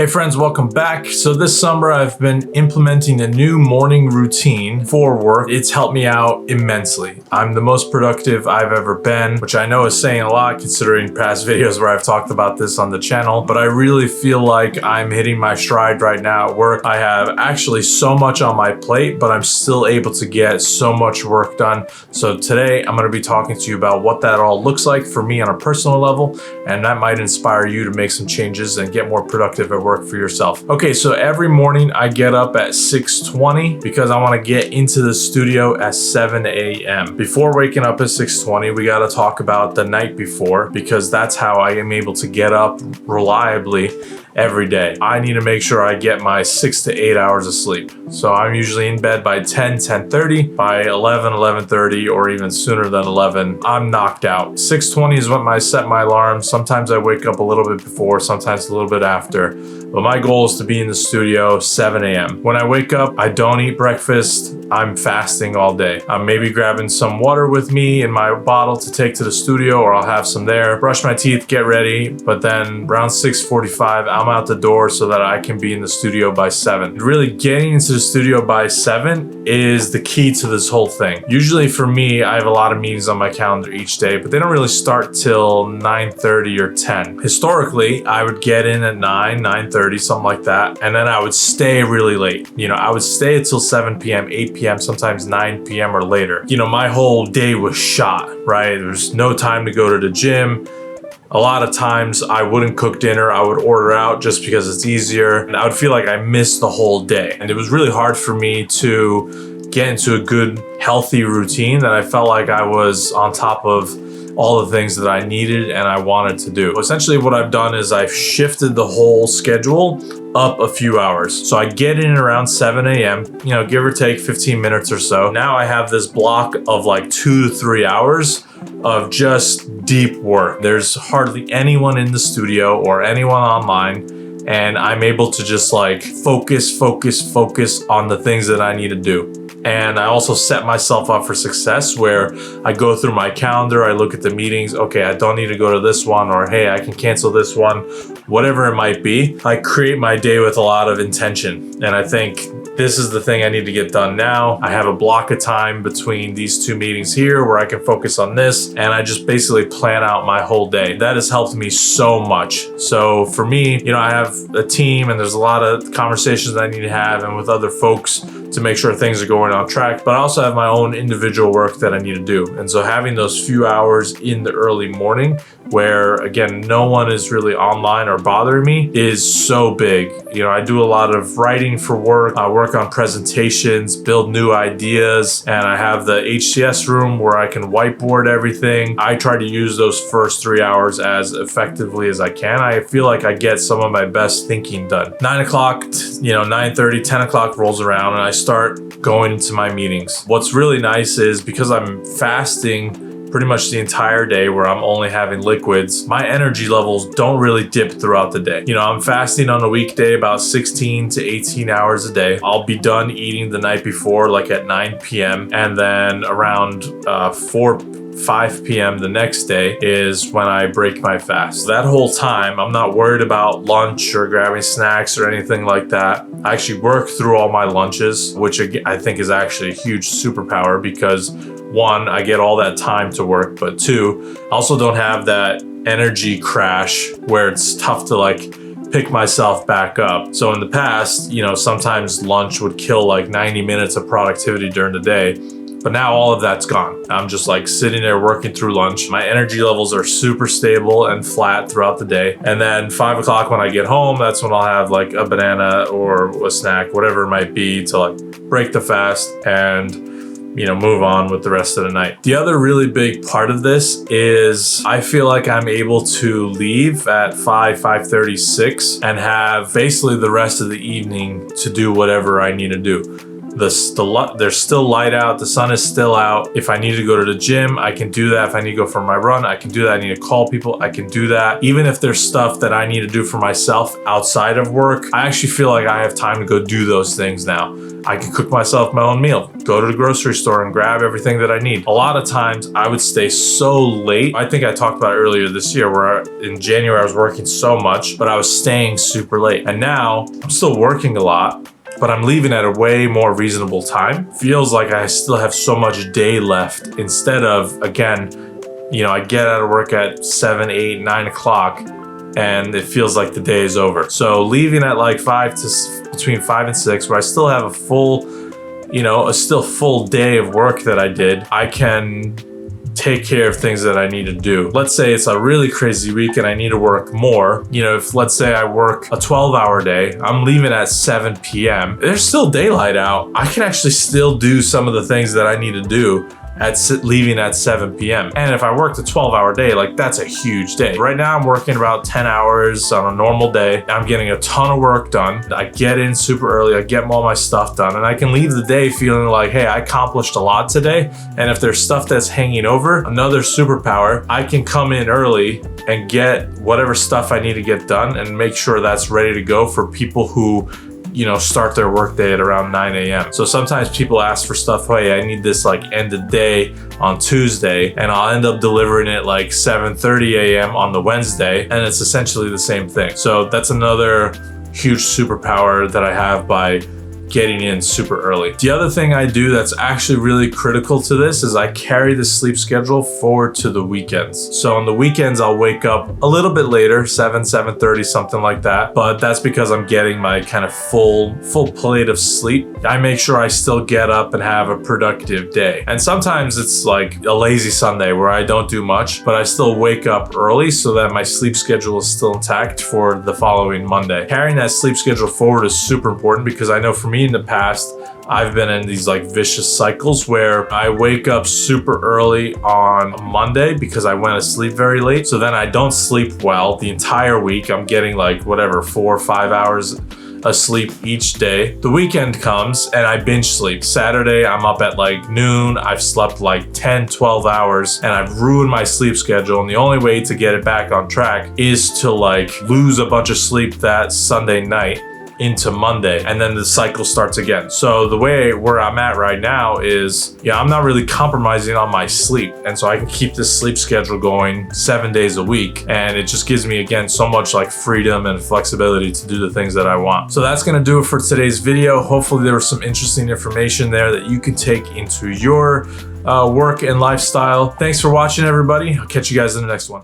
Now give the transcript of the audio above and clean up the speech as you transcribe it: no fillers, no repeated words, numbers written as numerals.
Hey friends, welcome back. So this summer I've been implementing a new morning routine for work. It's helped me out immensely. I'm the most productive I've ever been, which I know is saying a lot considering past videos where I've talked about this on the channel, but I really feel like I'm hitting my stride right now at work. I have actually so much on my plate, but I'm still able to get so much work done. So today I'm going to be talking to you about what that all looks like for me on a personal level, and that might inspire you to make some changes and get more productive at work for yourself. Okay, so every morning I get up at 6:20 because I want to get into the studio at 7 a.m. Before waking up at 6:20, we got to talk about the night before because that's how I am able to get up reliably every day. I need to make sure I get my 6 to 8 hours of sleep. So I'm usually in bed by 10:30, by 11:30, or even sooner than 11, I'm knocked out. 6:20 is when I set my alarm. Sometimes I wake up a little bit before, sometimes a little bit after. But my goal is to be in the studio 7 a.m. When I wake up, I don't eat breakfast. I'm fasting all day. I'm maybe grabbing some water with me in my bottle to take to the studio, or I'll have some there. Brush my teeth, get ready. But then around 6:45, I'm out the door so that I can be in the studio by 7. Really getting into the studio by 7 is the key to this whole thing. Usually for me, I have a lot of meetings on my calendar each day, but they don't really start till 9:30 or 10. Historically, I would get in at 9:30, something like that, and then I would stay really late. I would stay until 7 p.m., 8 p.m., sometimes 9 p.m. or later. My whole day was shot, right? There's no time to go to the gym. A lot of times I wouldn't cook dinner, I would order out just because it's easier, and I would feel like I missed the whole day. And it was really hard for me to get into a good, healthy routine that I felt like I was on top of all the things that I needed and I wanted to do. Essentially what I've done is I've shifted the whole schedule up a few hours. So I get in around 7 a.m., give or take 15 minutes or so. Now I have this block of like 2 to 3 hours of just deep work. There's hardly anyone in the studio or anyone online, and I'm able to just like focus on the things that I need to do. And I also set myself up for success where I go through my calendar, I look at the meetings, okay, I don't need to go to this one, or hey, I can cancel this one, whatever it might be. I create my day with a lot of intention. And I think this is the thing I need to get done now. I have a block of time between these two meetings here where I can focus on this, and I just basically plan out my whole day. That has helped me so much. So for me, I have a team and there's a lot of conversations that I need to have and with other folks to make sure things are going on track, but I also have my own individual work that I need to do. And so having those few hours in the early morning where, again, no one is really online or bothering me is so big. I do a lot of writing for work. I work on presentations, build new ideas, and I have the HCS room where I can whiteboard everything. I try to use those first 3 hours as effectively as I can. I feel like I get some of my best thinking done. 9 o'clock, 9:30, 10 o'clock rolls around and I start going into my meetings. What's really nice is because I'm fasting pretty much the entire day where I'm only having liquids, my energy levels don't really dip throughout the day. I'm fasting on a weekday about 16 to 18 hours a day. I'll be done eating the night before, like at 9 p.m. And then around 5 p.m. the next day is when I break my fast. That whole time, I'm not worried about lunch or grabbing snacks or anything like that. I actually work through all my lunches, which I think is actually a huge superpower because one, I get all that time to work, but two, I also don't have that energy crash where it's tough to like pick myself back up. So in the past, sometimes lunch would kill like 90 minutes of productivity during the day. But now all of that's gone. I'm just like sitting there working through lunch. My energy levels are super stable and flat throughout the day. And then 5 o'clock when I get home, that's when I'll have like a banana or a snack, whatever it might be, to like break the fast and move on with the rest of the night. The other really big part of this is I feel like I'm able to leave at 5:30, 6 and have basically the rest of the evening to do whatever I need to do. There's still light out, the sun is still out. If I need to go to the gym, I can do that. If I need to go for my run, I can do that. I need to call people, I can do that. Even if there's stuff that I need to do for myself outside of work, I actually feel like I have time to go do those things now. I can cook myself my own meal, go to the grocery store and grab everything that I need. A lot of times I would stay so late. I think I talked about it earlier this year where in January I was working so much, but I was staying super late. And now I'm still working a lot, but I'm leaving at a way more reasonable time. Feels like I still have so much day left instead of, again, you know, I get out of work at 7, 8, 9 o'clock and it feels like the day is over. So leaving at like between 5 and 6, where I still have a full, you know, a still full day of work that I did, I can take care of things that I need to do. Let's say it's a really crazy week and I need to work more. You know, if let's say I work a 12-hour day, I'm leaving at 7 p.m. There's still daylight out. I can actually still do some of the things that I need to do leaving at 7 p.m. And if I worked a 12-hour day, like that's a huge day. Right now I'm working about 10 hours on a normal day. I'm getting a ton of work done. I get in super early, I get all my stuff done, and I can leave the day feeling like, hey, I accomplished a lot today. And if there's stuff that's hanging over, another superpower, I can come in early and get whatever stuff I need to get done and make sure that's ready to go for people who, you know, start their workday at around 9 a.m. So sometimes people ask for stuff, hey, I need this like end of day on Tuesday, and I'll end up delivering it like 7:30 a.m. on the Wednesday, and it's essentially the same thing. So that's another huge superpower that I have by getting in super early. The other thing I do that's actually really critical to this is I carry the sleep schedule forward to the weekends. So on the weekends, I'll wake up a little bit later, 7:30, something like that. But that's because I'm getting my kind of full plate of sleep. I make sure I still get up and have a productive day. And sometimes it's like a lazy Sunday where I don't do much, but I still wake up early so that my sleep schedule is still intact for the following Monday. Carrying that sleep schedule forward is super important because I know for me in the past, I've been in these like vicious cycles where I wake up super early on Monday because I went to sleep very late. So then I don't sleep well the entire week. I'm getting like whatever, 4 or 5 hours of sleep each day. The weekend comes and I binge sleep. Saturday, I'm up at like noon. I've slept like 10, 12 hours and I've ruined my sleep schedule. And the only way to get it back on track is to like lose a bunch of sleep that Sunday night into Monday, and then the cycle starts again. So the way where I'm at right now is, I'm not really compromising on my sleep. And so I can keep this sleep schedule going 7 days a week. And it just gives me, again, so much like freedom and flexibility to do the things that I want. So that's gonna do it for today's video. Hopefully there was some interesting information there that you can take into your work and lifestyle. Thanks for watching, everybody. I'll catch you guys in the next one.